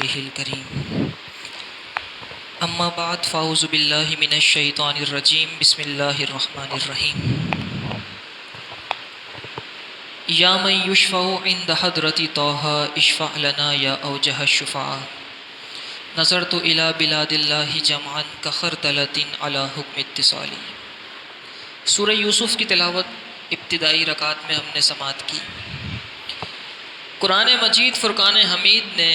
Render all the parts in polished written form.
وجهه الكريم اما بعد فاعوذ بالله من الشیطان الرجیم بسم اللہ الرحمن الرحیم یا من یشفع عند حضرت طه اشفع لنا یا اوجہ الشفعاء نظرت الى بلاد اللہ جمعا کخردلۃ علی حکم اتصالی۔ سورہ یوسف کی تلاوت ابتدائی رکعت میں ہم نے سماعت کی۔ قرآن مجید فرقان حمید نے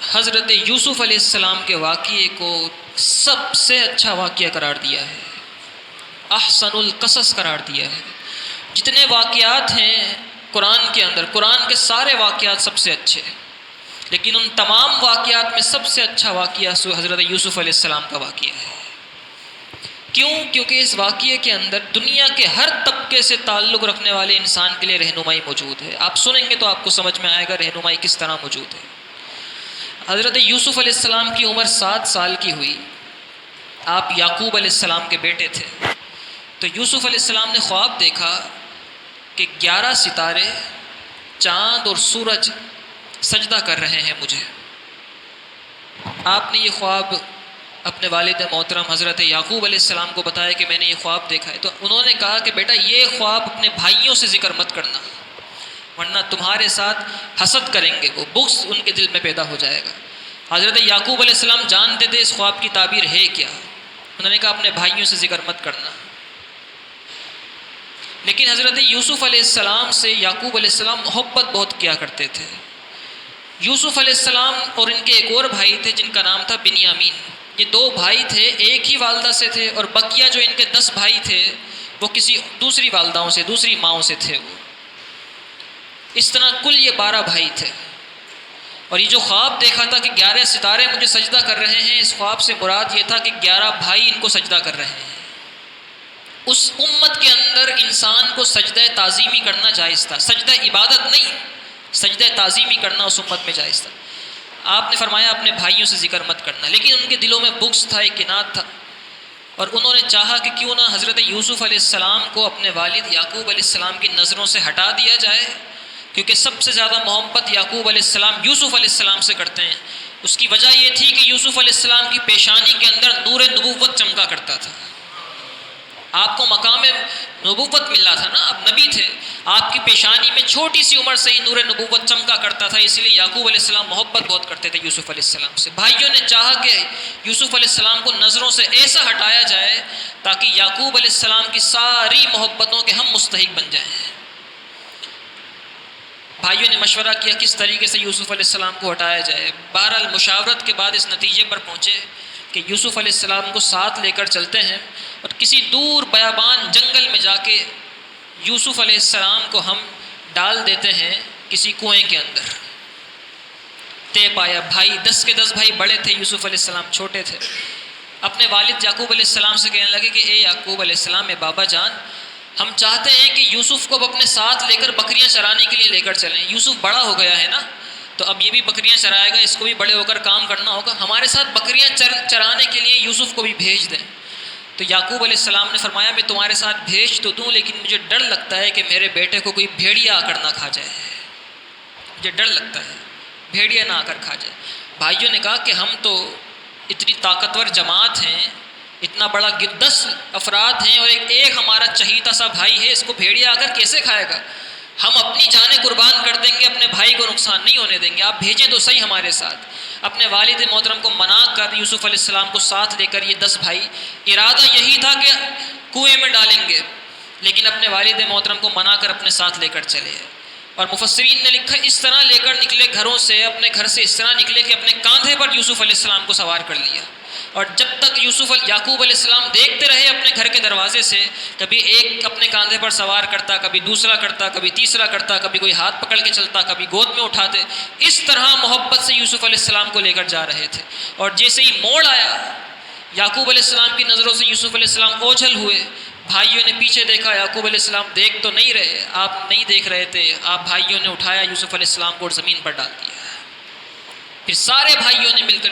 حضرت یوسف علیہ السلام کے واقعے کو سب سے اچھا واقعہ قرار دیا ہے، احسن القصص قرار دیا ہے۔ جتنے واقعات ہیں قرآن کے اندر، قرآن کے سارے واقعات سب سے اچھے، لیکن ان تمام واقعات میں سب سے اچھا واقعہ حضرت یوسف علیہ السلام کا واقعہ ہے۔ کیوں؟ کیونکہ اس واقعے کے اندر دنیا کے ہر طبقے سے تعلق رکھنے والے انسان کے لیے رہنمائی موجود ہے۔ آپ سنیں گے تو آپ کو سمجھ میں آئے گا رہنمائی کس طرح موجود ہے۔ حضرت یوسف علیہ السلام کی عمر 7 سال کی ہوئی۔ آپ یعقوب علیہ السلام کے بیٹے تھے۔ تو یوسف علیہ السلام نے خواب دیکھا کہ 11 ستارے، چاند اور سورج سجدہ کر رہے ہیں مجھے۔ آپ نے یہ خواب اپنے والد محترم حضرت یعقوب علیہ السلام کو بتایا کہ میں نے یہ خواب دیکھا ہے۔ تو انہوں نے کہا کہ بیٹا یہ خواب اپنے بھائیوں سے ذکر مت کرنا، ورنہ تمہارے ساتھ حسد کریں گے، وہ بغض ان کے دل میں پیدا ہو جائے گا۔ حضرت یعقوب علیہ السلام جانتے تھے اس خواب کی تعبیر ہے کیا۔ انہوں نے کہا اپنے بھائیوں سے ذکر مت کرنا۔ لیکن حضرت یوسف علیہ السلام سے یعقوب علیہ السلام محبت بہت کیا کرتے تھے۔ یوسف علیہ السلام اور ان کے ایک اور بھائی تھے جن کا نام تھا بنیامین۔ یہ 2 بھائی تھے، ایک ہی والدہ سے تھے، اور بقیہ جو ان کے 10 بھائی تھے وہ کسی دوسری والداؤں سے، دوسری ماؤں سے تھے وہ۔ اس طرح کل یہ 12 بھائی تھے۔ اور یہ جو خواب دیکھا تھا کہ 11 ستارے مجھے سجدہ کر رہے ہیں، اس خواب سے مراد یہ تھا کہ 11 بھائی ان کو سجدہ کر رہے ہیں۔ اس امت کے اندر انسان کو سجدہ تعظیمی کرنا جائز تھا، سجدہ عبادت نہیں، سجدہ تعظیمی کرنا اس امت میں جائز تھا۔ آپ نے فرمایا اپنے بھائیوں سے ذکر مت کرنا، لیکن ان کے دلوں میں بغض تھا، ایک اناد تھا، اور انہوں نے چاہا کہ کیوں نہ حضرت یوسف علیہ السلام کو اپنے والد یعقوب علیہ السلام کی نظروں سے ہٹا دیا جائے، کیونکہ سب سے زیادہ محبت یعقوب علیہ السلام یوسف علیہ السلام سے کرتے ہیں۔ اس کی وجہ یہ تھی کہ یوسف علیہ السلام کی پیشانی کے اندر نور نبوت چمکا کرتا تھا۔ آپ کو مقام نبوت ملا تھا نا، آپ نبی تھے، آپ کی پیشانی میں چھوٹی سی عمر سے ہی نور نبوت چمکا کرتا تھا، اس لیے یعقوب علیہ السلام محبت بہت کرتے تھے یوسف علیہ السلام سے۔ بھائیوں نے چاہا کہ یوسف علیہ السلام کو نظروں سے ایسا ہٹایا جائے تاکہ یعقوب علیہ السلام کی ساری محبتوں کے ہم مستحق بن جائیں۔ بھائیوں نے مشورہ کیا کس طریقے سے یوسف علیہ السلام کو ہٹایا جائے۔ بہرحال مشاورت کے بعد اس نتیجے پر پہنچے کہ یوسف علیہ السلام کو ساتھ لے کر چلتے ہیں اور کسی دور بیابان جنگل میں جا کے یوسف علیہ السلام کو ہم ڈال دیتے ہیں کسی کنویں کے اندر۔ طے پایا، بھائی 10 کے 10 بھائی بڑے تھے، یوسف علیہ السلام چھوٹے تھے۔ اپنے والد یعقوب علیہ السلام سے کہنے لگے کہ اے یعقوب علیہ السلام، اے بابا جان، ہم چاہتے ہیں کہ یوسف کو اب اپنے ساتھ لے کر بکریاں چرانے کے لیے لے کر چلیں۔ یوسف بڑا ہو گیا ہے نا، تو اب یہ بھی بکریاں چرائے گا، اس کو بھی بڑے ہو کر کام کرنا ہوگا، ہمارے ساتھ بکریاں چرانے کے لیے یوسف کو بھی بھیج دیں۔ تو یعقوب علیہ السلام نے فرمایا میں تمہارے ساتھ بھیج تو دوں، لیکن مجھے ڈر لگتا ہے کہ میرے بیٹے کو کوئی بھیڑیا آ کر نہ کھا جائے، مجھے ڈر لگتا ہے بھیڑیا نہ آ کر کھا جائے۔ بھائیوں نے کہا کہ ہم تو اتنی طاقتور جماعت ہیں، اتنا بڑا 10 افراد ہیں، اور ایک ہمارا چہیتا سا بھائی ہے، اس کو بھیڑیا آ کر کیسے کھائے گا؟ ہم اپنی جانیں قربان کر دیں گے، اپنے بھائی کو نقصان نہیں ہونے دیں گے، آپ بھیجیں تو صحیح ہمارے ساتھ۔ اپنے والد محترم کو منا کر یوسف علیہ السلام کو ساتھ لے کر یہ 10 بھائی، ارادہ یہی تھا کہ کنویں میں ڈالیں گے، لیکن اپنے والد محترم کو منا کر اپنے ساتھ لے کر چلے۔ اور مفسرین نے لکھا اس طرح لے کر نکلے گھروں سے، اپنے گھر سے اس طرح نکلے کہ اپنے کاندھے پر یوسف علیہ السلام کو سوار کر لیا، اور جب تک یعقوب علیہ السلام دیکھتے رہے اپنے گھر کے دروازے سے، کبھی ایک اپنے کاندھے پر سوار کرتا، کبھی دوسرا کرتا، کبھی تیسرا کرتا، کبھی کوئی ہاتھ پکڑ کے چلتا، کبھی گود میں اٹھاتے، اس طرح محبت سے یوسف علیہ السلام کو لے کر جا رہے تھے۔ اور جیسے ہی موڑ آیا، یعقوب علیہ السلام کی نظروں سے یوسف علیہ السلام اوجھل ہوئے۔ بھائیوں نے پیچھے دیکھا، یعقوب علیہ السلام دیکھ تو نہیں رہے، آپ نہیں دیکھ رہے تھے، آپ بھائیوں نے اٹھایا یوسف علیہ السلام کو اور زمین پر ڈال دیا۔ پھر سارے بھائیوں نے مل کر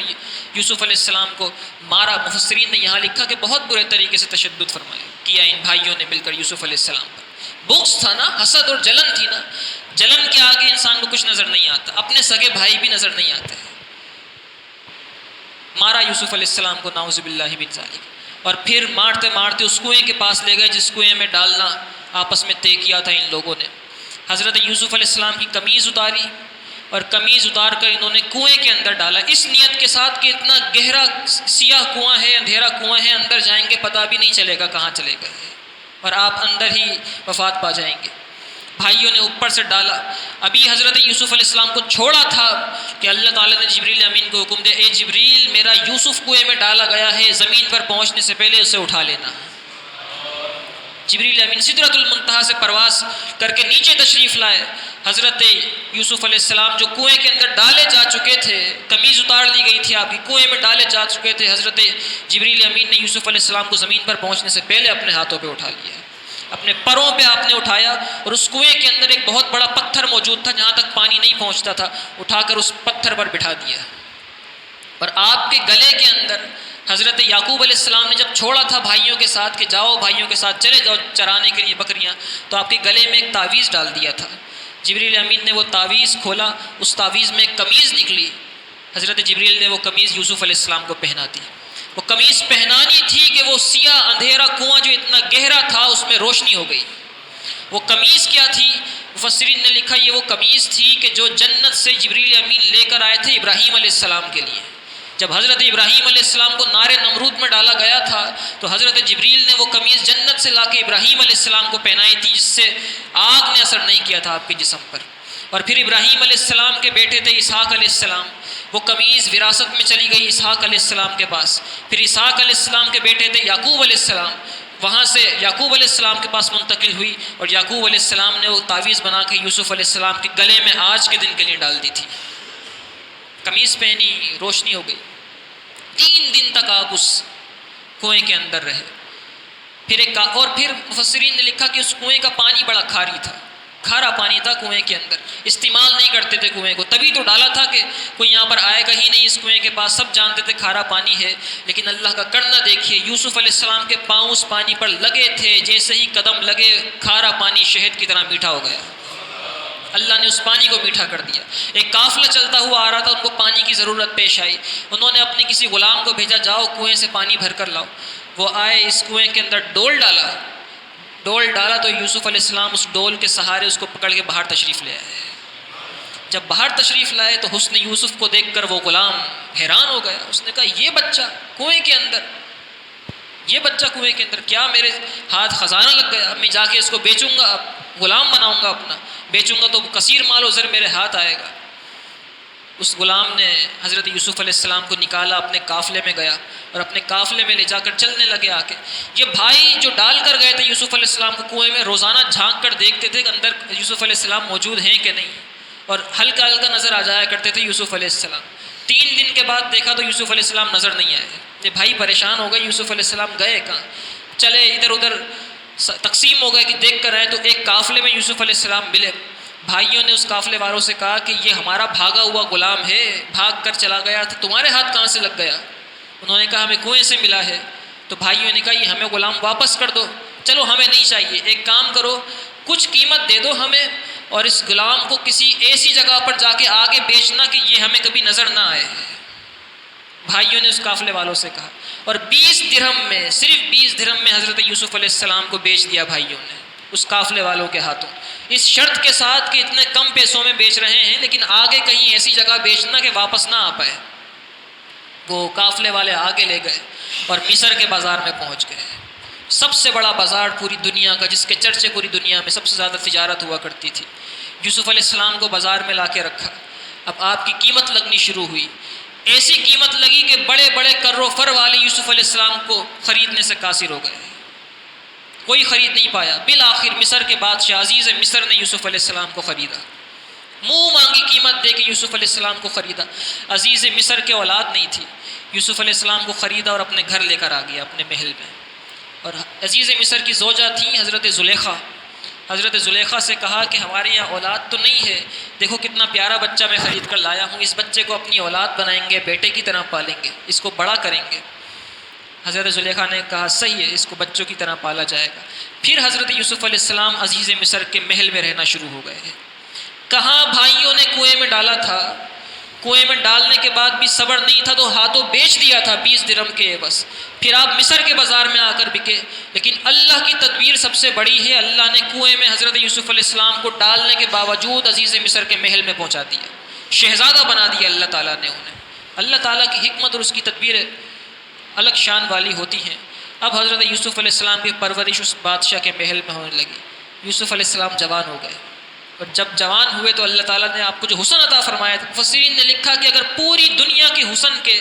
یوسف علیہ السلام کو مارا۔ مفسرین نے یہاں لکھا کہ بہت برے طریقے سے تشدد فرمایا کیا ان بھائیوں نے مل کر یوسف علیہ السلام پر۔ بغض تھا نا، حسد اور جلن تھی نا. جلن کے آگے انسان کو کچھ نظر نہیں آتا، اپنے سگے بھائی بھی نظر نہیں آتے. مارا یوسف علیہ السلام کو نعوذ باللہ من ذالک، اور پھر مارتے مارتے اس کنویں کے پاس لے گئے جس کنویں میں ڈالنا آپس میں طے کیا تھا ان لوگوں نے. حضرت یوسف علیہ السلام کی قمیض اتاری اور قمیض اتار کر انہوں نے کنویں کے اندر ڈالا، اس نیت کے ساتھ کہ اتنا گہرا سیاہ کنواں ہے، اندھیرا کنواں ہے، اندر جائیں گے پتہ بھی نہیں چلے گا کہاں چلے گئے اور آپ اندر ہی وفات پا جائیں گے. بھائیوں نے اوپر سے ڈالا. ابھی حضرت یوسف علیہ السلام کو چھوڑا تھا کہ اللہ تعالیٰ نے جبریل امین کو حکم دے، اے جبریل میرا یوسف کنویں میں ڈالا گیا ہے، زمین پر پہنچنے سے پہلے اسے اٹھا لینا. جبریل امین سدرۃ المنتہا سے پرواز کر کے نیچے تشریف لائے. حضرت یوسف علیہ السلام جو کنویں کے اندر ڈالے جا چکے تھے، قمیض اتار لی گئی تھی آپ کی، کنویں میں ڈالے جا چکے تھے، حضرت جبریل امین نے یوسف علیہ السلام کو زمین پر پہنچنے سے پہلے اپنے ہاتھوں پہ اٹھا لیا، اپنے پروں پہ آپ نے اٹھایا. اور اس کنویں کے اندر ایک بہت بڑا پتھر موجود تھا جہاں تک پانی نہیں پہنچتا تھا، اٹھا کر اس پتھر پر بٹھا دیا. اور آپ کے گلے کے اندر حضرت یعقوب علیہ السلام نے جب چھوڑا تھا بھائیوں کے ساتھ کہ جاؤ بھائیوں کے ساتھ چلے جاؤ چرانے کے لیے بکریاں، تو آپ کے گلے میں ایک تعویذ ڈال دیا تھا. جبریل امین نے وہ تعویذ کھولا، اس تعویذ میں ایک قمیض نکلی. حضرت جبریل نے وہ قمیض یوسف علیہ السلام کو پہنا دی. وہ قمیض پہنانی تھی کہ وہ سیاہ اندھیرا کنواں جو اتنا گہرا تھا اس میں روشنی ہو گئی. وہ قمیض کیا تھی؟ مفسرین نے لکھا یہ وہ قمیض تھی کہ جو جنت سے جبریل امین لے کر آئے تھے ابراہیم علیہ السلام کے لیے. جب حضرت ابراہیم علیہ السلام کو نار نمرود میں ڈالا گیا تھا تو حضرت جبریل نے وہ قمیض جنت سے لا کے ابراہیم علیہ السلام کو پہنائی تھی، جس سے آگ نے اثر نہیں کیا تھا آپ کے جسم پر. اور پھر ابراہیم علیہ السلام کے بیٹے تھے اسحاق علیہ السلام، وہ قمیض وراثت میں چلی گئی اسحاق علیہ السلام کے پاس. پھر اسحاق علیہ السلام کے بیٹے تھے یعقوب علیہ السلام، وہاں سے یعقوب علیہ السلام کے پاس منتقل ہوئی اور یعقوب علیہ السلام نے وہ تعویذ بنا کے یوسف علیہ السلام کے گلے میں آج کے دن کے لیے ڈال دی تھی. قمیض پہنی، روشنی ہو گئی. 3 دن تک آپ اس کنویں کے اندر رہے. پھر مفسرین نے لکھا کہ اس کنویں کا پانی بڑا کھاری تھا، کھارا پانی تھا کنویں کے اندر، استعمال نہیں کرتے تھے کنویں کو. تبھی تو ڈالا تھا کہ کوئی یہاں پر آئے گا ہی نہیں اس کنویں کے پاس، سب جانتے تھے کھارا پانی ہے. لیکن اللہ کا کرنا دیکھیے، یوسف علیہ السلام کے پاؤں اس پانی پر لگے تھے، جیسے ہی قدم لگے کھارا پانی شہد کی طرح میٹھا ہو گیا. اللہ نے اس پانی کو میٹھا کر دیا. ایک قافلہ چلتا ہوا آ رہا تھا، ان کو پانی کی ضرورت پیش آئی. انہوں نے اپنے کسی غلام کو بھیجا، جاؤ کنویں سے پانی بھر کر لاؤ. وہ آئے، اس کنویں کے اندر ڈول ڈالا تو یوسف علیہ السلام اس ڈول کے سہارے اس کو پکڑ کے باہر تشریف لے آئے. جب باہر تشریف لائے تو حسن یوسف کو دیکھ کر وہ غلام حیران ہو گیا. اس نے کہا یہ بچہ کنویں کے اندر کیا میرے ہاتھ خزانہ لگ گیا؟ میں جا کے اس کو بیچوں گا، غلام بناؤں گا اپنا، بیچوں گا تو کثیر مال و زر میرے ہاتھ آئے گا. اس غلام نے حضرت یوسف علیہ السلام کو نکالا، اپنے قافلے میں گیا اور اپنے قافلے میں لے جا کر چلنے لگے. آ کے یہ بھائی جو ڈال کر گئے تھے یوسف علیہ السلام کو کنویں میں، روزانہ جھانک کر دیکھتے تھے کہ اندر یوسف علیہ السلام موجود ہیں کہ نہیں، اور ہلکا ہلکا نظر آ جایا کرتے تھے یوسف علیہ السلام. 3 دن کے بعد دیکھا تو یوسف علیہ السلام نظر نہیں آئے. یہ بھائی پریشان ہو گئے، یوسف علیہ السلام گئے کہاں؟ چلے ادھر ادھر تقسیم ہو گئے کہ دیکھ کر آئے تو ایک قافلے میں یوسف علیہ السلام ملے. بھائیوں نے اس قافلے والوں سے کہا کہ یہ ہمارا بھاگا ہوا غلام ہے، بھاگ کر چلا گیا تھا، تمہارے ہاتھ کہاں سے لگ گیا؟ انہوں نے کہا ہمیں کنویں سے ملا ہے. تو بھائیوں نے کہا یہ ہمیں غلام واپس کر دو. چلو ہمیں نہیں چاہیے، ایک کام کرو کچھ قیمت دے دو ہمیں، اور اس غلام کو کسی ایسی جگہ پر جا کے آگے بیچنا کہ یہ ہمیں کبھی نظر نہ آئے. بھائیوں نے اس قافلے والوں سے کہا، اور 20 درہم میں، صرف 20 درہم میں حضرت یوسف علیہ السلام کو بیچ دیا بھائیوں نے اس قافلے والوں کے ہاتھوں، اس شرط کے ساتھ کہ اتنے کم پیسوں میں بیچ رہے ہیں لیکن آگے کہیں ایسی جگہ بیچنا کہ واپس نہ آ پائے. وہ قافلے والے آگے لے گئے اور مصر کے بازار میں پہنچ گئے. سب سے بڑا بازار پوری دنیا کا، جس کے چرچے پوری دنیا میں سب سے زیادہ تجارت ہوا کرتی تھی. یوسف علیہ السلام کو بازار میں لا کے رکھا. اب آپ کی قیمت لگنی شروع ہوئی. ایسی قیمت لگی کہ بڑے بڑے کر و فر والے یوسف علیہ السلام کو خریدنے سے قاصر ہو گئے، کوئی خرید نہیں پایا. بالآخر مصر کے بادشاہ عزیز مصر نے یوسف علیہ السلام کو خریدا، منہ مانگی قیمت دے کے یوسف علیہ السلام کو خریدا. عزیز مصر کے اولاد نہیں تھی، یوسف علیہ السلام کو خریدا اور اپنے گھر لے کر آ گیا، اپنے محل میں. اور عزیز مصر کی زوجہ تھیں حضرت زلیخا. حضرت زلیخا سے کہا کہ ہمارے یہاں اولاد تو نہیں ہے، دیکھو کتنا پیارا بچہ میں خرید کر لایا ہوں، اس بچے کو اپنی اولاد بنائیں گے، بیٹے کی طرح پالیں گے، اس کو بڑا کریں گے. حضرت زلیخا نے کہا صحیح ہے، اس کو بچوں کی طرح پالا جائے گا۔ پھر حضرت یوسف علیہ السلام عزیز مصر کے محل میں رہنا شروع ہو گئے۔ کہاں بھائیوں نے کنویں میں ڈالا تھا، کنویں میں ڈالنے کے بعد بھی صبر نہیں تھا تو ہاتھوں بیچ دیا تھا 20 درہم کے بس، پھر آپ مصر کے بازار میں آ کر بکے۔ لیکن اللہ کی تدبیر سب سے بڑی ہے، اللہ نے کنویں میں حضرت یوسف علیہ السلام کو ڈالنے کے باوجود عزیز مصر کے محل میں پہنچا دیا، شہزادہ بنا دیا اللہ تعالیٰ نے انہیں۔ اللہ تعالیٰ کی حکمت اور اس کی تدبیر الگ شان والی ہوتی ہیں۔ اب حضرت یوسف علیہ السلام کی پرورش اس بادشاہ کے محل میں ہونے لگی۔ یوسف علیہ السلام جوان ہو گئے، اور جب جوان ہوئے تو اللہ تعالیٰ نے آپ کو جو حسن عطا فرمایا تھا، مفسرین نے لکھا کہ اگر پوری دنیا کے حسن کے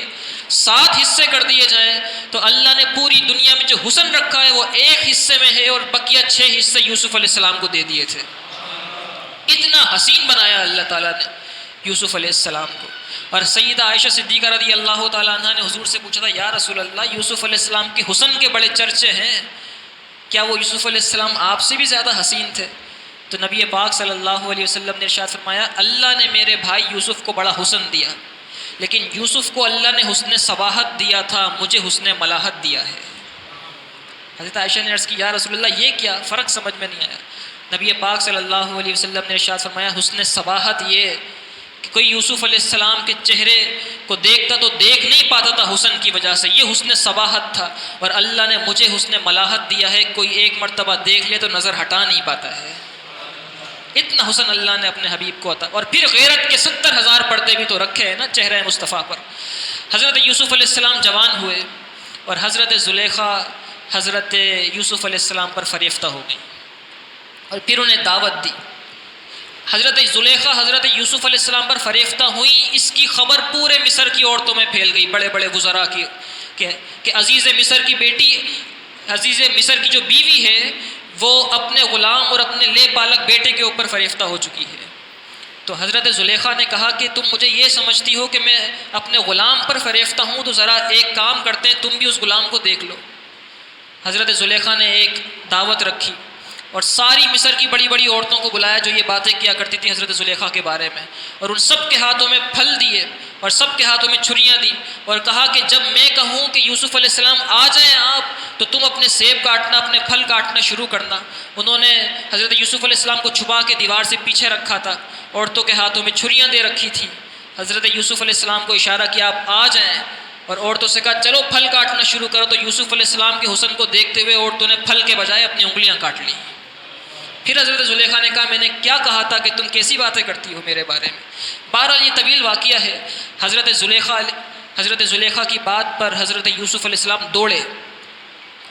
7 حصے کر دیے جائیں تو اللہ نے پوری دنیا میں جو حسن رکھا ہے وہ 1 حصے میں ہے، اور بقیہ 6 حصے یوسف علیہ السلام کو دے دیے تھے۔ اتنا حسین بنایا اللہ تعالیٰ نے یوسف علیہ السلام کو۔ اور سیدہ عائشہ صدیقہ رضی اللہ تعالیٰ عنہ نے حضور سے پوچھا تھا، یا رسول اللہ، یوسف علیہ السلام کے حسن کے بڑے چرچے ہیں، کیا وہ یوسف علیہ السلام آپ سے بھی زیادہ حسین تھے؟ تو نبی پاک صلی اللہ علیہ وسلم نے ارشاد فرمایا، اللہ نے میرے بھائی یوسف کو بڑا حسن دیا، لیکن یوسف کو اللہ نے حسن صباحت دیا تھا، مجھے حسن ملاحت دیا ہے۔ حضرت عائشہ نے عرض کی، یا رسول اللہ یہ کیا فرق سمجھ میں نہیں آیا؟ نبی پاک صلی اللہ علیہ وسلم نے ارشاد فرمایا، حسن صباحت یہ کہ کوئی یوسف علیہ السلام کے چہرے کو دیکھتا تو دیکھ نہیں پاتا تھا حسن کی وجہ سے، یہ حسن صباحت تھا، اور اللہ نے مجھے حسن ملاحت دیا ہے، کوئی ایک مرتبہ دیکھ لے تو نظر ہٹا نہیں پاتا ہے۔ اتنا حسن اللہ نے اپنے حبیب کو عطا، اور پھر غیرت کے 70,000 پردے بھی تو رکھے ہیں نا چہرہ مصطفیٰ پر۔ حضرت یوسف علیہ السلام جوان ہوئے، اور حضرت زلیخا حضرت یوسف علیہ السلام پر فریفتہ ہو گئی، اور پھر انہیں دعوت دی۔ حضرت زلیخا حضرت یوسف علیہ السلام پر فریفتہ ہوئی، اس کی خبر پورے مصر کی عورتوں میں پھیل گئی، بڑے بڑے وزراء کی، کہ عزیز مصر کی بیٹی، عزیز مصر کی جو بیوی ہے وہ اپنے غلام اور اپنے لے پالک بیٹے کے اوپر فریفتہ ہو چکی ہے۔ تو حضرت زلیخا نے کہا کہ تم مجھے یہ سمجھتی ہو کہ میں اپنے غلام پر فریفتہ ہوں، تو ذرا ایک کام کرتے ہیں، تم بھی اس غلام کو دیکھ لو۔ حضرت زلیخا نے ایک دعوت رکھی، اور ساری مصر کی بڑی بڑی عورتوں کو بلایا جو یہ باتیں کیا کرتی تھیں حضرت زلیخا کے بارے میں، اور ان سب کے ہاتھوں میں پھل دیے اور سب کے ہاتھوں میں چھریاں دیں، اور کہا کہ جب میں کہوں کہ یوسف علیہ السلام آ جائیں آپ، تو تم اپنے سیب کاٹنا، اپنے پھل کاٹنا شروع کرنا۔ انہوں نے حضرت یوسف علیہ السلام کو چھپا کے دیوار سے پیچھے رکھا تھا، عورتوں کے ہاتھوں میں چھریاں دے رکھی تھیں۔ حضرت یوسف علیہ السلام کو اشارہ کیا آپ آ جائیں، اور عورتوں سے کہا چلو پھل کاٹنا شروع کرو۔ تو یوسف علیہ السلام کے حسن کو دیکھتے ہوئے عورتوں نے پھل کے بجائے اپنی انگلیاں کاٹ لیں۔ پھر حضرت زلیخا نے کہا میں نے کیا کہا تھا کہ تم کیسی باتیں کرتی ہو میرے بارے میں؟ بہرحال یہ طویل واقعہ ہے۔ حضرت زلیخا کی بات پر حضرت یوسف علیہ السلام دوڑے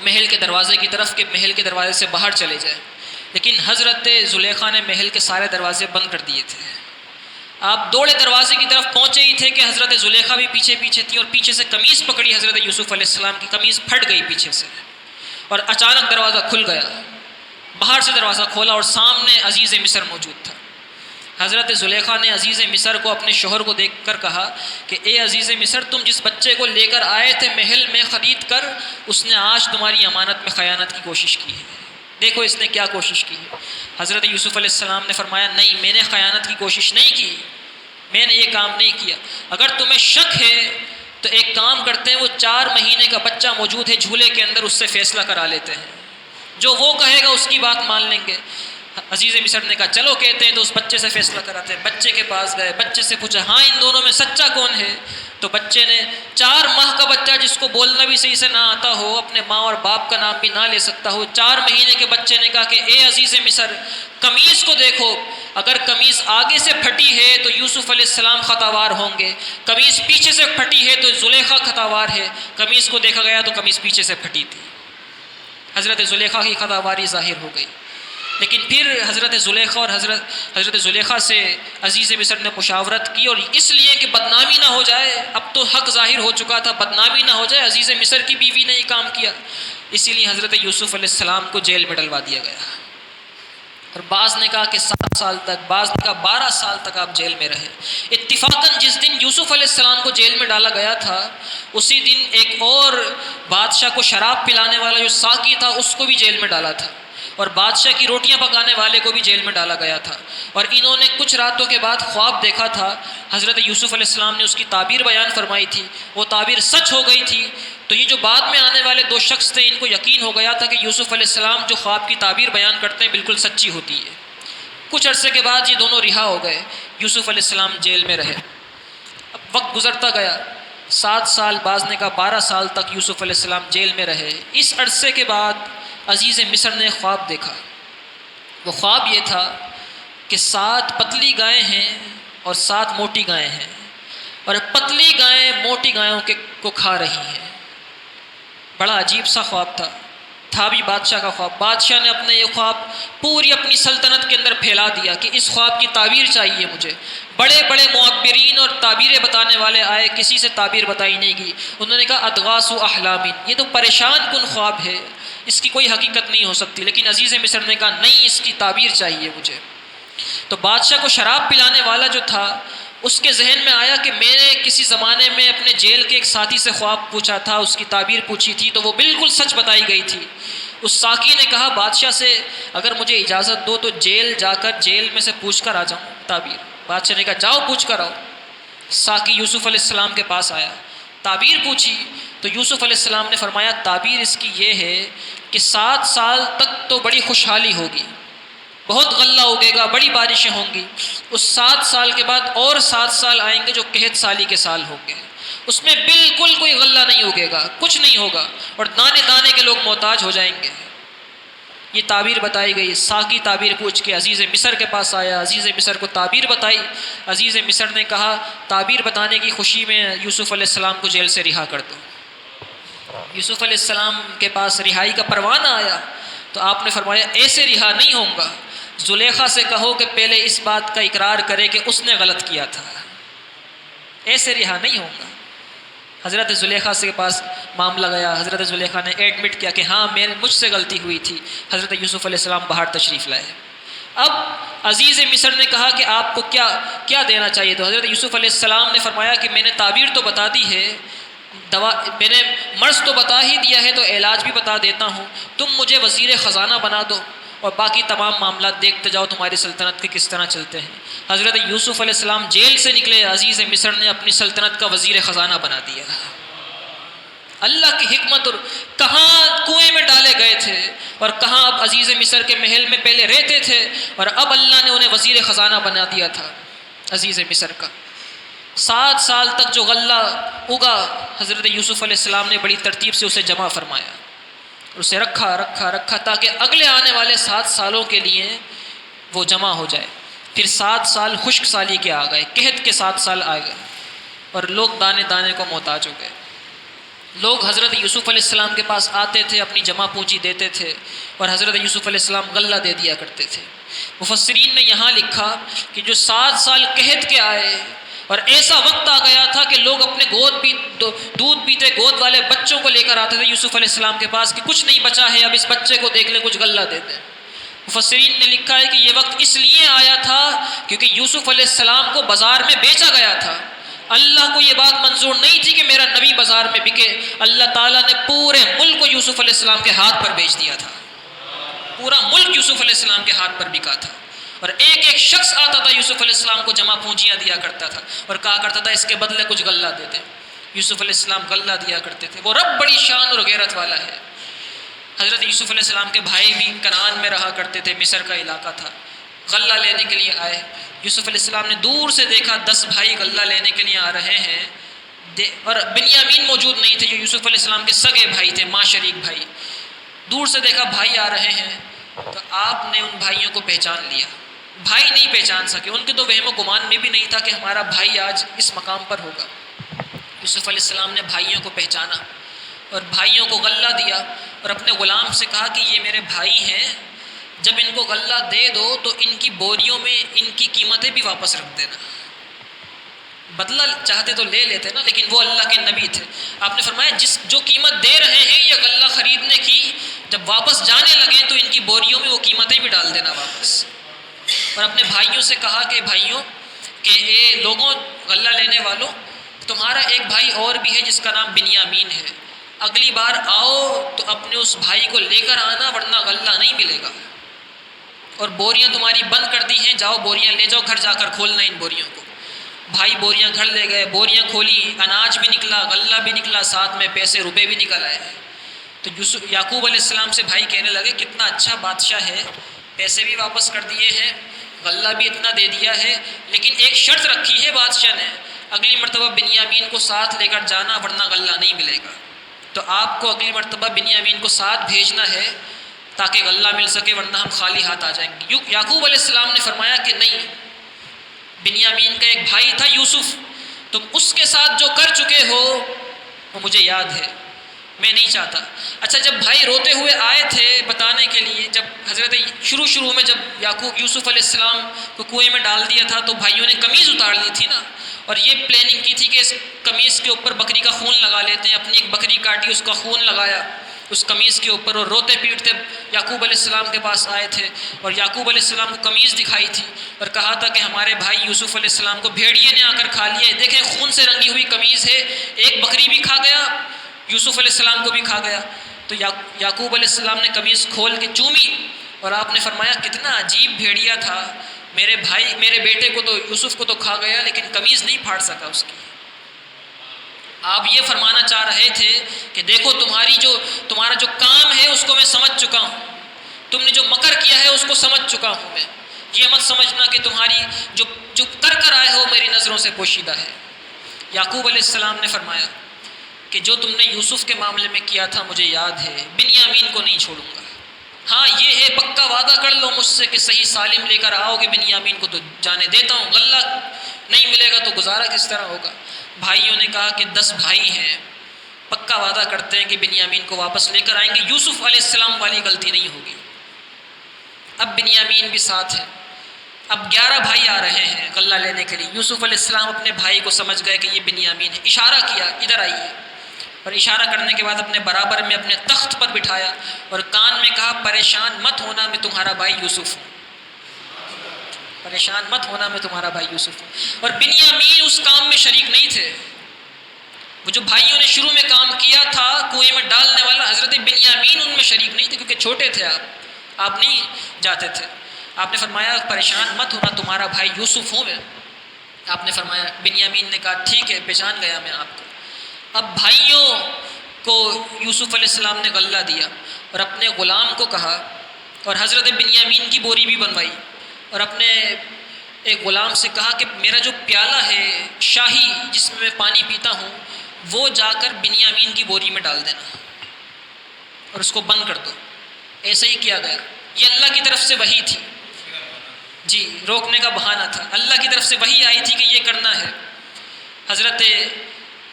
محل کے دروازے کی طرف کہ محل کے دروازے سے باہر چلے جائیں، لیکن حضرت زلیخا نے محل کے سارے دروازے بند کر دیے تھے۔ آپ دوڑے دروازے کی طرف پہنچے ہی تھے کہ حضرت زلیخا بھی پیچھے پیچھے تھی، اور پیچھے سے قمیص پکڑی حضرت یوسف علیہ السلام کی، قمیص پھٹ گئی پیچھے سے، اور اچانک دروازہ کھل گیا، باہر سے دروازہ کھولا اور سامنے عزیز مصر موجود تھا۔ حضرت زلیخا نے عزیز مصر کو اپنے شوہر کو دیکھ کر کہا کہ اے عزیز مصر، تم جس بچے کو لے کر آئے تھے محل میں خرید کر، اس نے آج تمہاری امانت میں خیانت کی کوشش کی ہے، دیکھو اس نے کیا کوشش کی ہے۔ حضرت یوسف علیہ السلام نے فرمایا نہیں، میں نے خیانت کی کوشش نہیں کی، میں نے یہ کام نہیں کیا۔ اگر تمہیں شک ہے تو ایک کام کرتے ہیں، وہ 4 مہینے کا بچہ موجود ہے جھولے کے اندر، اس سے فیصلہ کرا لیتے ہیں، جو وہ کہے گا اس کی بات مان لیں گے۔ عزیز مصر نے کہا چلو کہتے ہیں، تو اس بچے سے فیصلہ کراتے ہیں۔ بچے کے پاس گئے، بچے سے پوچھا ہاں ان دونوں میں سچا کون ہے؟ تو بچے نے 4 ماہ کا بچہ جس کو بولنا بھی صحیح سے نہ آتا ہو، اپنے ماں اور باپ کا نام بھی نہ لے سکتا ہو، 4 مہینے کے بچے نے کہا کہ اے عزیز مصر، قمیص کو دیکھو، اگر قمیص آگے سے پھٹی ہے تو یوسف علیہ السلام خطاوار ہوں گے، قمیص پیچھے سے پھٹی ہے تو زلیخا خطاوار ہے۔ قمیص کو دیکھا گیا تو قمیص پیچھے سے پھٹی تھی، حضرت زلیخا کی خطاواری ظاہر ہو گئی۔ لیکن پھر حضرت زلیخا اور حضرت زلیخا سے عزیز مصر نے مشاورت کی، اور اس لیے کہ بدنامی نہ ہو جائے، اب تو حق ظاہر ہو چکا تھا، بدنامی نہ ہو جائے، عزیز مصر کی بیوی نے یہ کام کیا، اسی لیے حضرت یوسف علیہ السلام کو جیل میں ڈلوا دیا گیا۔ اور بعض نے کہا کہ 7 سال تک، بعض نے کہا 12 سال تک آپ جیل میں رہے۔ اتفاقاً جس دن یوسف علیہ السلام کو جیل میں ڈالا گیا تھا، اسی دن ایک اور بادشاہ کو شراب پلانے والا جو ساقی تھا اس کو بھی جیل میں ڈالا تھا، اور بادشاہ کی روٹیاں پکانے والے کو بھی جیل میں ڈالا گیا تھا۔ اور انہوں نے کچھ راتوں کے بعد خواب دیکھا تھا، حضرت یوسف علیہ السلام نے اس کی تعبیر بیان فرمائی تھی، وہ تعبیر سچ ہو گئی تھی، تو یہ جو بعد میں آنے والے دو شخص تھے ان کو یقین ہو گیا تھا کہ یوسف علیہ السلام جو خواب کی تعبیر بیان کرتے ہیں بالکل سچی ہوتی ہے۔ کچھ عرصے کے بعد یہ دونوں رہا ہو گئے، یوسف علیہ السلام جیل میں رہے۔ اب وقت گزرتا گیا، 7 سال، بعض نے کہا 12 سال تک یوسف علیہ السلام جیل میں رہے۔ اس عرصے کے بعد عزیز مصر نے خواب دیکھا۔ وہ خواب یہ تھا کہ 7 پتلی گائیں ہیں اور 7 موٹی گائیں ہیں، اور پتلی گائیں موٹی گایوں کو کھا رہی ہیں۔ بڑا عجیب سا خواب تھا بھی بادشاہ کا خواب۔ بادشاہ نے اپنے یہ خواب پوری اپنی سلطنت کے اندر پھیلا دیا کہ اس خواب کی تعبیر چاہیے مجھے۔ بڑے بڑے معبرین اور تعبیریں بتانے والے آئے، کسی سے تعبیر بتائی نہیں گئی۔ انہوں نے کہا ادغاث احلام، یہ تو پریشان کن خواب ہے، اس کی کوئی حقیقت نہیں ہو سکتی۔ لیکن عزیز مصر نے کہا نہیں، اس کی تعبیر چاہیے مجھے۔ تو بادشاہ کو شراب پلانے والا جو تھا اس کے ذہن میں آیا کہ میں نے کسی زمانے میں اپنے جیل کے ایک ساتھی سے خواب پوچھا تھا، اس کی تعبیر پوچھی تھی تو وہ بالکل سچ بتائی گئی تھی۔ اس ساقی نے کہا بادشاہ سے اگر مجھے اجازت دو تو جیل جا کر جیل میں سے پوچھ کر آ جاؤں تعبیر۔ بادشاہ نے کہا جاؤ پوچھ کر آؤ۔ ساقی یوسف علیہ السلام کے پاس آیا، تعبیر پوچھی تو یوسف علیہ السلام نے فرمایا تعبیر اس کی یہ ہے کہ 7 سال تک تو بڑی خوشحالی ہوگی، بہت غلہ اگے گا، بڑی بارشیں ہوں گی۔ اس 7 سال کے بعد اور 7 سال آئیں گے جو قحط سالی کے سال ہوں گے، اس میں بالکل کوئی غلہ نہیں اگے گا، کچھ نہیں ہوگا، اور دانے دانے کے لوگ محتاج ہو جائیں گے۔ یہ تعبیر بتائی گئی۔ ساقی تعبیر پوچھ کے عزیز مصر کے پاس آیا، عزیز مصر کو تعبیر بتائی۔ عزیز مصر نے کہا تعبیر بتانے کی خوشی میں یوسف علیہ السلام کو جیل سے رہا کر دو۔ یوسف علیہ السلام کے پاس رہائی کا پروانہ آیا تو آپ نے فرمایا ایسے رہا نہیں ہوں گا، زلیخا سے کہو کہ پہلے اس بات کا اقرار کرے کہ اس نے غلط کیا تھا، ایسے رہا نہیں ہوں گا۔ حضرت زلیخا کے پاس معاملہ گیا، حضرت زلیخا نے ایڈمٹ کیا کہ ہاں مجھ سے غلطی ہوئی تھی۔ حضرت یوسف علیہ السلام باہر تشریف لائے۔ اب عزیز مصر نے کہا کہ آپ کو کیا دینا چاہیے، تو حضرت یوسف علیہ السلام نے فرمایا کہ میں نے تعبیر تو بتا دی ہے، میں نے مرض تو بتا ہی دیا ہے تو علاج بھی بتا دیتا ہوں، تم مجھے وزیر خزانہ بنا دو اور باقی تمام معاملات دیکھتے جاؤ تمہاری سلطنت کے کس طرح چلتے ہیں۔ حضرت یوسف علیہ السلام جیل سے نکلے، عزیز مصر نے اپنی سلطنت کا وزیر خزانہ بنا دیا۔ اللہ کی حکمت، اور کہاں کنویں میں ڈالے گئے تھے اور کہاں اب عزیز مصر کے محل میں پہلے رہتے تھے اور اب اللہ نے انہیں وزیر خزانہ بنا دیا تھا عزیز مصر کا۔ 7 سال تک جو غلہ اگا حضرت یوسف علیہ السلام نے بڑی ترتیب سے اسے جمع فرمایا، اسے رکھا تاکہ اگلے آنے والے 7 سالوں کے لیے وہ جمع ہو جائے۔ پھر 7 سال خشک سالی کے آ گئے، قحط کے 7 سال آ گئے اور لوگ دانے دانے کو محتاج ہو گئے۔ لوگ حضرت یوسف علیہ السلام کے پاس آتے تھے، اپنی جمع پونجی دیتے تھے اور حضرت یوسف علیہ السلام غلہ دے دیا کرتے تھے۔ مفسرین نے یہاں لکھا کہ جو 7 سال قحط کے آئے اور ایسا وقت آ گیا تھا کہ لوگ اپنے دودھ پیتے گود والے بچوں کو لے کر آتے تھے یوسف علیہ السلام کے پاس کہ کچھ نہیں بچا ہے، اب اس بچے کو دیکھ لیں، کچھ غلہ دے دیں۔ مفسرین نے لکھا ہے کہ یہ وقت اس لیے آیا تھا کیونکہ یوسف علیہ السلام کو بازار میں بیچا گیا تھا۔ اللہ کو یہ بات منظور نہیں تھی کہ میرا نبی بازار میں بکے، اللہ تعالیٰ نے پورے ملک کو یوسف علیہ السلام کے ہاتھ پر بیچ دیا تھا، پورا ملک یوسف علیہ السلام کے ہاتھ پر بکا تھا، اور ایک ایک شخص آتا تھا یوسف علیہ السلام کو جمع پونجیاں دیا کرتا تھا اور کہا کرتا تھا اس کے بدلے کچھ غلہ دے دیں۔ یوسف علیہ السلام غلہ دیا کرتے تھے۔ وہ رب بڑی شان اور غیرت والا ہے۔ حضرت یوسف علیہ السلام کے بھائی بھی کنعان میں رہا کرتے تھے، مصر کا علاقہ تھا، غلہ لینے کے لیے آئے۔ یوسف علیہ السلام نے دور سے دیکھا 10 بھائی غلہ لینے کے لیے آ رہے ہیں، اور بنیامین موجود نہیں تھے جو یوسف علیہ السلام کے سگے بھائی تھے، ماں شریک بھائی۔ دور سے دیکھا بھائی آ رہے ہیں تو آپ نے ان بھائیوں کو پہچان لیا۔ بھائی نہیں پہچان سکے، ان کے تو وہم و گمان میں بھی نہیں تھا کہ ہمارا بھائی آج اس مقام پر ہوگا۔ یوسف علیہ السلام نے بھائیوں کو پہچانا اور بھائیوں کو غلہ دیا اور اپنے غلام سے کہا کہ یہ میرے بھائی ہیں، جب ان کو غلہ دے دو تو ان کی بوریوں میں ان کی قیمتیں بھی واپس رکھ دینا۔ بدلہ چاہتے تو لے لیتے نا، لیکن وہ اللہ کے نبی تھے۔ آپ نے فرمایا جو قیمت دے رہے ہیں یہ غلہ خریدنے کی، جب واپس جانے لگے تو ان کی بوریوں میں وہ قیمتیں بھی ڈال دینا واپس۔ اور اپنے بھائیوں سے کہا کہ بھائیوں کہ اے لوگوں، غلہ لینے والوں، تمہارا ایک بھائی اور بھی ہے جس کا نام بنیامین ہے، اگلی بار آؤ تو اپنے اس بھائی کو لے کر آنا ورنہ غلہ نہیں ملے گا، اور بوریاں تمہاری بند کر دی ہیں، جاؤ بوریاں لے جاؤ، گھر جا کر کھولنا ان بوریوں کو۔ بھائی بوریاں گھر لے گئے، بوریاں کھولی، اناج بھی نکلا، غلہ بھی نکلا، ساتھ میں پیسے روپے بھی نکل آئے۔ تو یعقوب علیہ السلام سے بھائی کہنے لگے کتنا اچھا بادشاہ ہے، پیسے بھی واپس کر دیے ہیں، غلہ بھی اتنا دے دیا ہے، لیکن ایک شرط رکھی ہے بادشاہ نے، اگلی مرتبہ بنیامین کو ساتھ لے کر جانا ورنہ غلہ نہیں ملے گا۔ تو آپ کو اگلی مرتبہ بنیامین کو ساتھ بھیجنا ہے تاکہ غلہ مل سکے، ورنہ ہم خالی ہاتھ آ جائیں گے۔ یعقوب علیہ السلام نے فرمایا کہ نہیں، بنیامین کا ایک بھائی تھا یوسف، تم اس کے ساتھ جو کر چکے ہو وہ مجھے یاد ہے، میں نہیں چاہتا۔ اچھا، جب بھائی روتے ہوئے آئے تھے بتانے کے لیے، جب حضرت شروع میں جب یوسف علیہ السلام کو کنویں میں ڈال دیا تھا تو بھائیوں نے قمیض اتار لی تھی نا، اور یہ پلاننگ کی تھی کہ اس قمیض کے اوپر بکری کا خون لگا لیتے ہیں، اپنی ایک بکری کاٹی، اس کا خون لگایا اس قمیض کے اوپر، اور روتے پیٹتے یعقوب علیہ السلام کے پاس آئے تھے، اور یعقوب علیہ السلام کو قمیض دکھائی تھی اور کہا تھا کہ ہمارے بھائی یوسف علیہ السلام کو بھیڑیے نے آ کر کھا لیا ہے، دیکھیں خون سے رنگی ہوئی قمیض ہے، ایک بکری بھی کھا گیا، یوسف علیہ السلام کو بھی کھا گیا۔ تو یعقوب علیہ السلام نے قمیض کھول کے چومی، اور آپ نے فرمایا کتنا عجیب بھیڑیا تھا، میرے بیٹے کو تو یوسف کو تو کھا گیا لیکن قمیض نہیں پھاڑ سکا اس کی۔ آپ یہ فرمانا چاہ رہے تھے کہ دیکھو تمہارا جو کام ہے اس کو میں سمجھ چکا ہوں، تم نے جو مکر کیا ہے اس کو سمجھ چکا ہوں میں، یہ مت سمجھنا کہ تمہاری جو کر آئے ہو میری نظروں سے پوشیدہ ہے۔ یعقوب علیہ السلام نے فرمایا کہ جو تم نے یوسف کے معاملے میں کیا تھا مجھے یاد ہے، بنیامین کو نہیں چھوڑوں گا۔ ہاں یہ ہے پکا وعدہ کر لو مجھ سے کہ صحیح سالم لے کر آؤ گے بنیامین کو تو جانے دیتا ہوں، غلہ نہیں ملے گا تو گزارا کس طرح ہوگا۔ بھائیوں نے کہا کہ 10 بھائی ہیں، پکا وعدہ کرتے ہیں کہ بنیامین کو واپس لے کر آئیں گے، یوسف علیہ السلام والی غلطی نہیں ہوگی۔ اب بنیامین بھی ساتھ ہے، اب 11 بھائی آ رہے ہیں غلہ لینے کے لیے۔ یوسف علیہ السلام اپنے بھائی کو سمجھ گئے کہ یہ بنیامین ہے، اشارہ کیا ادھر آئیے، اور اشارہ کرنے کے بعد اپنے برابر میں اپنے تخت پر بٹھایا اور کان میں کہا پریشان مت ہونا میں تمہارا بھائی یوسف ہوں، پریشان مت ہونا میں تمہارا بھائی یوسف ہوں۔ اور بنیامین اس کام میں شریک نہیں تھے، وہ جو بھائیوں نے شروع میں کام کیا تھا کنویں میں ڈالنے والا، حضرت بنیامین ان میں شریک نہیں تھے کیونکہ چھوٹے تھے، آپ نہیں جاتے تھے۔ آپ نے فرمایا پریشان مت ہونا تمہارا بھائی یوسف ہوں میں۔ آپ نے فرمایا، بنیامین نے کہا ٹھیک ہے پہچان گیا میں آپ کو۔ اب بھائیوں کو یوسف علیہ السلام نے غلہ دیا اور اپنے غلام کو کہا، اور حضرت بنیامین کی بوری بھی بنوائی، اور اپنے ایک غلام سے کہا کہ میرا جو پیالہ ہے شاہی جس میں میں پانی پیتا ہوں وہ جا کر بنیامین کی بوری میں ڈال دینا اور اس کو بند کر دو۔ ایسے ہی کیا گیا، یہ اللہ کی طرف سے وحی تھی، جی روکنے کا بہانہ تھا، اللہ کی طرف سے وحی آئی تھی کہ یہ کرنا ہے۔ حضرت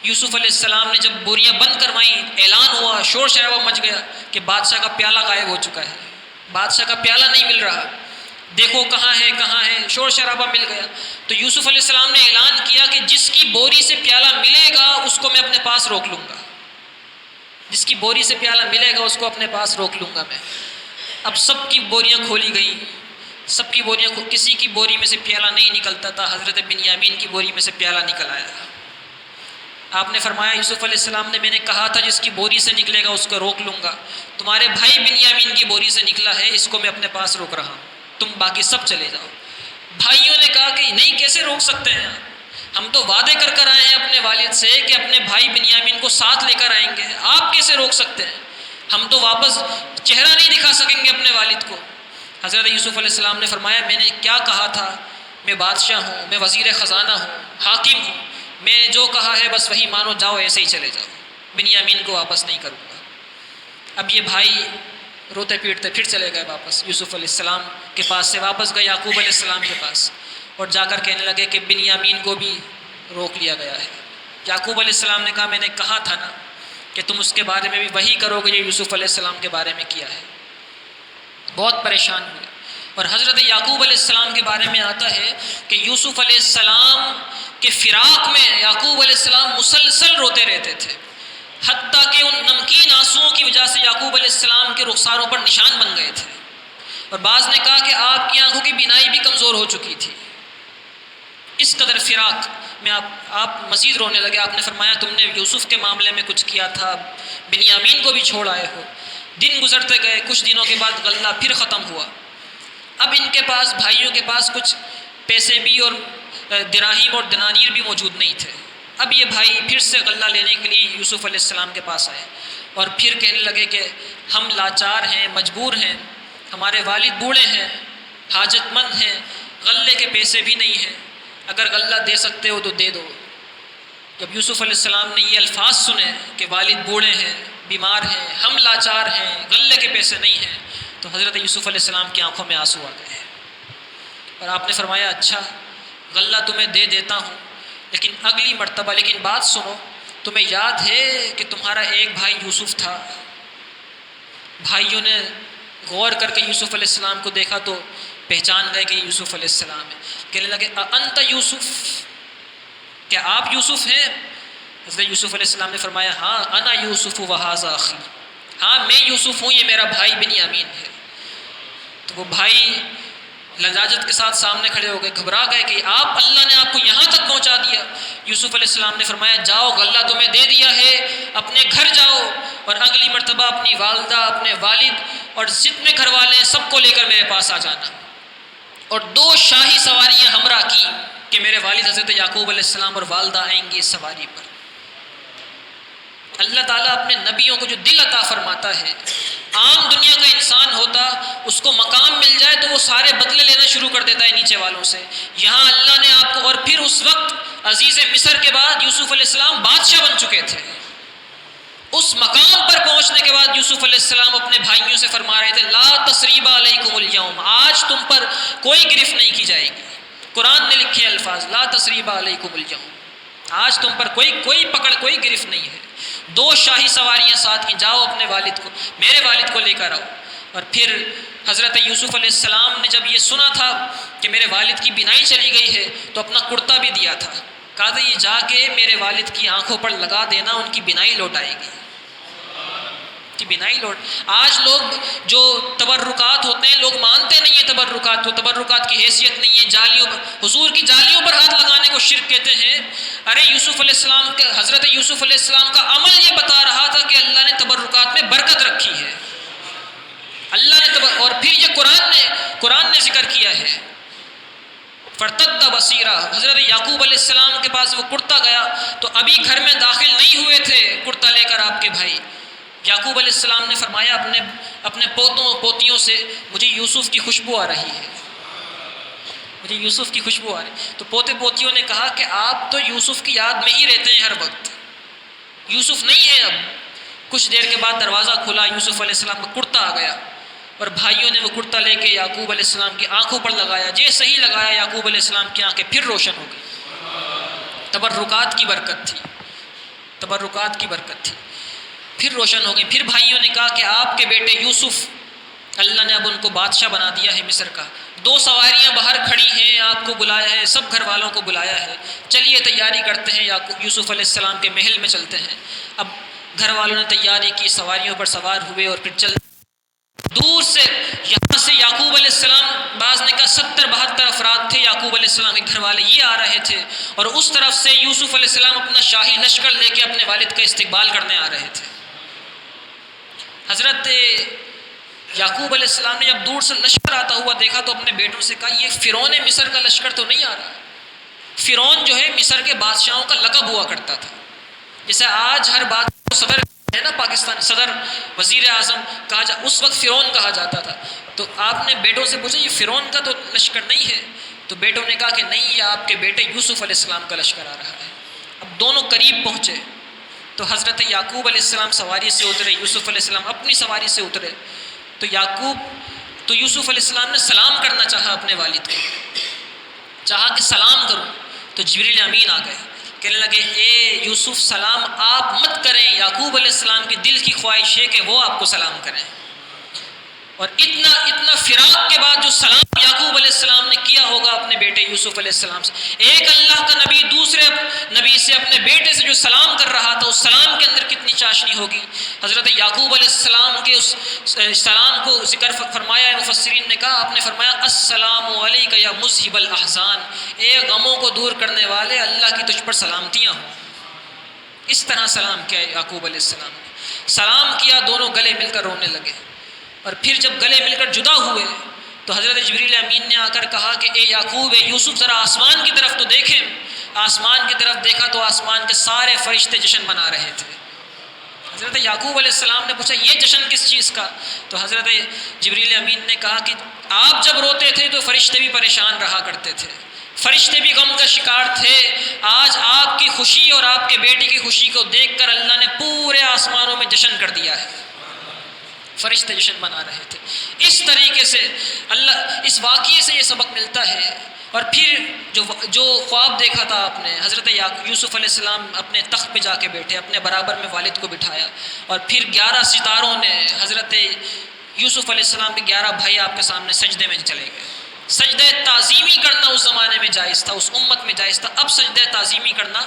یوسف علیہ السلام نے جب بوریاں بند کروائیں، اعلان ہوا، شور شرابہ مچ گیا کہ بادشاہ کا پیالہ غائب ہو چکا ہے، بادشاہ کا پیالہ نہیں مل رہا، دیکھو کہاں ہے، شور شرابہ مل گیا۔ تو یوسف علیہ السلام نے اعلان کیا کہ جس کی بوری سے پیالہ ملے گا اس کو میں اپنے پاس روک لوں گا، جس کی بوری سے پیالہ ملے گا اس کو اپنے پاس روک لوں گا میں۔ اب سب کی بوریاں کھولی گئیں، سب کی بوریاں، کسی کی بوری میں سے پیالہ نہیں نکلتا تھا، حضرت بنیامین کی بوری میں سے پیالہ نکل آیا۔ آپ نے فرمایا یوسف علیہ السلام نے میں نے کہا تھا جس کی بوری سے نکلے گا اس کو روک لوں گا، تمہارے بھائی بنیامین کی بوری سے نکلا ہے، اس کو میں اپنے پاس روک رہا ہوں، تم باقی سب چلے جاؤ۔ بھائیوں نے کہا کہ نہیں، کیسے روک سکتے ہیں، ہم تو وعدے کر آئے ہیں اپنے والد سے کہ اپنے بھائی بنیامین کو ساتھ لے کر آئیں گے، آپ کیسے روک سکتے ہیں، ہم تو واپس چہرہ نہیں دکھا سکیں گے اپنے والد کو۔ حضرت یوسف علیہ السلام نے فرمایا میں نے کیا کہا تھا، میں بادشاہ ہوں، میں وزیر خزانہ ہوں، حاکم ہوں، میں جو کہا ہے بس وہی مانو، جاؤ ایسے ہی چلے جاؤ، بنیامین کو واپس نہیں کروں گا۔ اب یہ بھائی روتے پیٹتے پھر چلے گئے واپس، یوسف علیہ السلام کے پاس سے واپس گئے یعقوب علیہ السلام کے پاس، اور جا کر کہنے لگے کہ بنیامین کو بھی روک لیا گیا ہے۔ یعقوب علیہ السلام نے کہا میں نے کہا تھا نا کہ تم اس کے بارے میں بھی وہی کرو گے جو یوسف علیہ السلام کے بارے میں کیا ہے۔ بہت پریشان ہوئے، اور حضرت یعقوب علیہ السلام کے بارے میں آتا ہے کہ یوسف علیہ السلام کے فراق میں یعقوب علیہ السلام مسلسل روتے رہتے تھے، حتیٰ کہ ان نمکین آنسوؤں کی وجہ سے یعقوب علیہ السلام کے رخساروں پر نشان بن گئے تھے، اور بعض نے کہا کہ آپ کی آنکھوں کی بینائی بھی کمزور ہو چکی تھی، اس قدر فراق میں آپ مزید رونے لگے۔ آپ نے فرمایا تم نے یوسف کے معاملے میں کچھ کیا تھا، بنیامین کو بھی چھوڑ آئے ہو۔ دن گزرتے گئے، کچھ دنوں کے بعد غلہ پھر ختم ہوا۔ اب ان کے پاس، بھائیوں کے پاس کچھ پیسے بھی اور دراہیم اور دنانیر بھی موجود نہیں تھے۔ اب یہ بھائی پھر سے غلہ لینے کے لیے یوسف علیہ السلام کے پاس آئے اور پھر کہنے لگے کہ ہم لاچار ہیں، مجبور ہیں، ہمارے والد بوڑھے ہیں، حاجت مند ہیں، غلے کے پیسے بھی نہیں ہیں، اگر غلہ دے سکتے ہو تو دے دو۔ جب یوسف علیہ السلام نے یہ الفاظ سنے کہ والد بوڑھے ہیں، بیمار ہیں، ہم لاچار ہیں، غلے کے پیسے نہیں ہیں، تو حضرت یوسف علیہ السلام کی آنکھوں میں آنسو آ گئے اور آپ نے فرمایا اچھا غلہ تمہیں دے دیتا ہوں، لیکن اگلی مرتبہ، لیکن بات سنو، تمہیں یاد ہے کہ تمہارا ایک بھائی یوسف تھا؟ بھائیوں نے غور کر کے یوسف علیہ السلام کو دیکھا تو پہچان گئے کہ یوسف علیہ السلام ہے۔ کہنے لگے انت یوسف، کیا آپ یوسف ہیں؟ حضرت یوسف علیہ السلام نے فرمایا ہاں انا یوسف وہذا اخی، ہاں میں یوسف ہوں، یہ میرا بھائی بنیامین ہے۔ تو وہ بھائی لجاجت کے ساتھ سامنے کھڑے ہو گئے، گھبرا گئے کہ آپ، اللہ نے آپ کو یہاں تک پہنچا دیا۔ یوسف علیہ السلام نے فرمایا جاؤ، غلہ تمہیں دے دیا ہے، اپنے گھر جاؤ اور اگلی مرتبہ اپنی والدہ، اپنے والد اور جتنے گھر والے ہیں سب کو لے کر میرے پاس آ جانا۔ اور 2 شاہی سواریاں ہمراہ کی کہ میرے والد حضرت یعقوب علیہ السلام اور والدہ آئیں گے اس سواری پر۔ اللہ تعالیٰ اپنے نبیوں کو جو دل عطا فرماتا ہے، عام دنیا کا انسان ہوتا اس کو مقام مل جائے تو وہ سارے بدلے لینا شروع کر دیتا ہے نیچے والوں سے، یہاں اللہ نے آپ کو، اور پھر اس وقت عزیز مصر کے بعد یوسف علیہ السلام بادشاہ بن چکے تھے۔ اس مقام پر پہنچنے کے بعد یوسف علیہ السلام اپنے بھائیوں سے فرما رہے تھے لا تثریب علیکم اليوم، آج تم پر کوئی گرفت نہیں کی جائے گی۔ قرآن نے لکھے الفاظ لا تثریب علیکم اليوم، آج تم پر کوئی پکڑ، کوئی گرفت نہیں ہے۔ 2 شاہی سواریاں ساتھ کی، جاؤ اپنے والد کو، میرے والد کو لے کر آؤ۔ اور پھر حضرت یوسف علیہ السلام نے جب یہ سنا تھا کہ میرے والد کی بینائی چلی گئی ہے تو اپنا کرتا بھی دیا تھا، کہا تھا یہ جا کے میرے والد کی آنکھوں پر لگا دینا، ان کی بینائی لوٹ آئے گی، کی بینائی لوٹ۔ آج لوگ جو تبرکات ہوتے ہیں، لوگ مانتے نہیں ہیں تبرکات کو، تبرکات کی حیثیت نہیں ہے، جالیوں پر، حضور کی جالیوں پر ہاتھ لگانے کو شرک کہتے ہیں۔ ارے یوسف علیہ السلام کے، حضرت یوسف علیہ السلام کا عمل یہ بتا رہا تھا کہ اللہ نے تبرکات میں برکت رکھی ہے، اللہ نے اور پھر یہ قرآن نے ذکر کیا ہے فرتد بصیرہ، حضرت یعقوب علیہ السلام کے پاس وہ کرتا گیا تو ابھی گھر میں داخل نہیں ہوئے تھے کرتا لے کر آپ کے بھائی، یعقوب علیہ السلام نے فرمایا اپنے پوتوں پوتیوں سے مجھے یوسف کی خوشبو آ رہی ہے، مجھے یوسف کی خوشبو آ رہی ہے۔ تو پوتے پوتیوں نے کہا کہ آپ تو یوسف کی یاد میں ہی رہتے ہیں ہر وقت، یوسف نہیں ہے اب۔ کچھ دیر کے بعد دروازہ کھلا، یوسف علیہ السلام کا کرتا آ گیا اور بھائیوں نے وہ کرتا لے کے یعقوب علیہ السلام کی آنکھوں پر لگایا، جیسے ہی لگایا یعقوب علیہ السلام کی آنکھیں پھر روشن ہو گئی۔ تبرکات کی برکت تھی، تبرکات کی برکت تھی، پھر روشن ہو گئی۔ پھر بھائیوں نے کہا کہ آپ کے بیٹے یوسف، اللہ نے اب ان کو بادشاہ بنا دیا ہے مصر کا، 2 سواریاں باہر کھڑی ہیں، آپ کو بلایا ہے، سب گھر والوں کو بلایا ہے، چلیے تیاری کرتے ہیں، یوسف علیہ السلام کے محل میں چلتے ہیں۔ اب گھر والوں نے تیاری کی، سواریوں پر سوار ہوئے اور پھر چل دور سے، یہاں سے یعقوب علیہ السلام، بعض نے کہا 70-72 افراد تھے یعقوب علیہ السلام کے گھر والے، یہ آ رہے تھے، اور اس طرف سے یوسف علیہ السلام اپنا شاہی لشکر لے کے اپنے والد کا استقبال کرنے آ رہے تھے۔ حضرت یعقوب علیہ السلام نے جب دور سے لشکر آتا ہوا دیکھا تو اپنے بیٹوں سے کہا یہ فرعون مصر کا لشکر تو نہیں آ رہا؟ فرعون جو ہے مصر کے بادشاہوں کا لقب ہوا کرتا تھا، جیسے آج ہر بات صدر ہے نا، پاکستان صدر، وزیر اعظم کہا اس وقت فرعون کہا جاتا تھا۔ تو آپ نے بیٹوں سے پوچھا یہ فرعون کا تو لشکر نہیں ہے؟ تو بیٹوں نے کہا کہ نہیں، یہ آپ کے بیٹے یوسف علیہ السلام کا لشکر آ رہا ہے۔ اب دونوں قریب پہنچے تو حضرت یعقوب علیہ السلام سواری سے اترے، یوسف علیہ السلام اپنی سواری سے اترے، تو یوسف علیہ السلام نے سلام کرنا چاہا اپنے والد کو، چاہا کہ سلام کروں، تو جبریل امین آ گئے، کہنے لگے اے یوسف سلام آپ مت کریں، یعقوب علیہ السلام کی دل کی خواہش ہے کہ وہ آپ کو سلام کریں۔ اور اتنا فراق کے بعد جو سلام یعقوب علیہ السلام نے کیا ہوگا اپنے بیٹے یوسف علیہ السلام سے، ایک اللہ کا نبی دوسرے نبی سے اپنے بیٹے سے جو سلام کر رہا تھا، اس سلام کے اندر کتنی چاشنی ہوگی۔ حضرت یعقوب علیہ السلام کے اس سلام کو ذکر فرمایا ہے مفسرین نے کہا، آپ نے فرمایا السلام علیک یا مذہب الاحزان، اے غموں کو دور کرنے والے، اللہ کی تجھ پر سلامتیاں ہوں۔ اس طرح سلام کیا یعقوب علیہ السلام نے، سلام کیا، دونوں گلے مل کر رونے لگے، اور پھر جب گلے مل کر جدا ہوئے تو حضرت جبریل امین نے آ کر کہا کہ اے یعقوب، اے یوسف، ذرا آسمان کی طرف تو دیکھیں۔ آسمان کی طرف دیکھا تو آسمان کے سارے فرشتے جشن بنا رہے تھے۔ حضرت یعقوب علیہ السلام نے پوچھا یہ جشن کس چیز کا؟ تو حضرت جبریل امین نے کہا کہ آپ جب روتے تھے تو فرشتے بھی پریشان رہا کرتے تھے، فرشتے بھی غم کا شکار تھے۔ آج آپ کی خوشی اور آپ کے بیٹی کی خوشی کو دیکھ کر اللہ نے پورے آسمانوں میں جشن کر دیا ہے، فرشتے جشن بنا رہے تھے۔ اس طریقے سے اللہ، اس واقعے سے یہ سبق ملتا ہے۔ اور پھر جو خواب دیکھا تھا آپ نے، حضرت یوسف علیہ السلام اپنے تخت پہ جا کے بیٹھے، اپنے برابر میں والد کو بٹھایا، اور پھر 11 ستاروں نے حضرت یوسف علیہ السلام کے 11 بھائی آپ کے سامنے سجدے میں چلے گئے۔ سجدہ تعظیمی کرنا اس زمانے میں جائز تھا، اس امت میں جائز تھا، اب سجدہ تعظیمی کرنا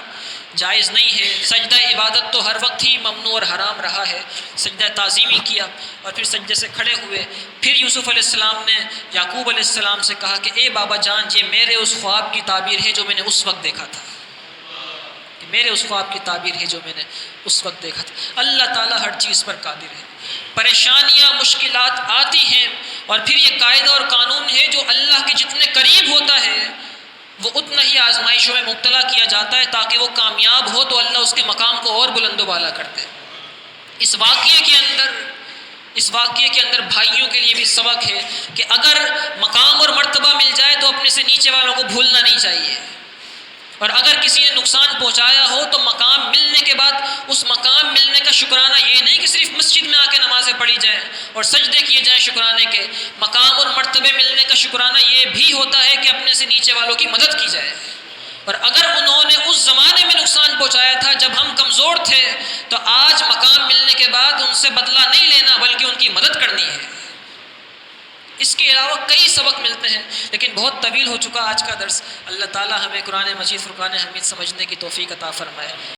جائز نہیں ہے۔ سجدہ عبادت تو ہر وقت ہی ممنوع اور حرام رہا ہے، سجدہ تعظیمی کیا اور پھر سجدے سے کھڑے ہوئے۔ پھر یوسف علیہ السلام نے یعقوب علیہ السلام سے کہا کہ اے بابا جان، یہ میرے اس خواب کی تعبیر ہے جو میں نے اس وقت دیکھا تھا، میرے اس خواب کی تعبیر ہے جو میں نے اس وقت دیکھا تھا۔ اللہ تعالیٰ ہر چیز پر قادر ہے۔ پریشانیاں، مشکلات آتی ہیں، اور پھر یہ قاعدہ اور قانون ہے، جو اللہ کے جتنے قریب ہوتا ہے وہ اتنا ہی آزمائشوں میں مبتلا کیا جاتا ہے، تاکہ وہ کامیاب ہو تو اللہ اس کے مقام کو اور بلند و بالا کر دے۔ اس واقعے کے اندر بھائیوں کے لیے بھی سبق ہے کہ اگر مقام اور مرتبہ مل جائے تو اپنے سے نیچے والوں کو بھولنا نہیں چاہیے، اور اگر کسی نے نقصان پہنچایا ہو تو مقام ملنے کے بعد اس مقام ملنے کا شکرانہ یہ نہیں کہ صرف مسجد میں آ کے نمازیں پڑھی جائیں اور سجدے کیے جائیں شکرانے کے، مقام اور مرتبے ملنے کا شکرانہ یہ بھی ہوتا ہے کہ اپنے سے نیچے والوں کی مدد کی جائے۔ اور اگر انہوں نے اس زمانے میں نقصان پہنچایا تھا جب ہم کمزور تھے، تو آج مقام ملنے کے بعد ان سے بدلہ نہیں لینا بلکہ ان کی مدد کرنی ہے۔ اس کے علاوہ کئی سبق ملتے ہیں، لیکن بہت طویل ہو چکا آج کا درس۔ اللہ تعالی ہمیں قرآن مجید فرقان حمید سمجھنے کی توفیق عطا فرمائے۔